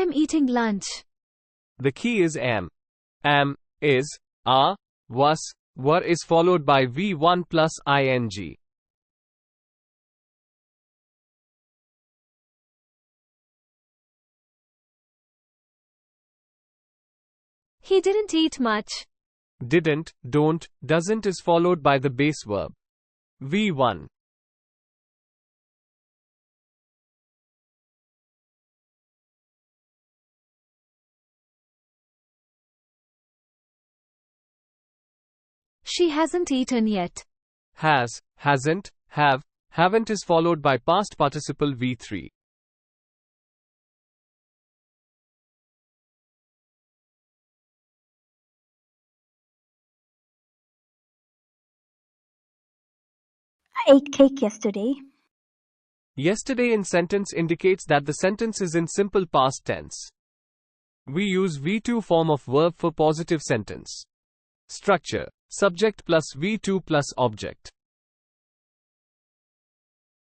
I'm eating lunch. The key is am. Am, is, are, was, were is followed by V1 plus ing. He didn't eat much. Didn't, don't, doesn't is followed by the base verb. V1. She hasn't eaten yet. Has, hasn't, have, haven't is followed by past participle V3. I ate cake yesterday. Yesterday in sentence indicates that the sentence is in simple past tense. We use V2 form of verb for positive sentence. Structure: subject plus V2 plus object.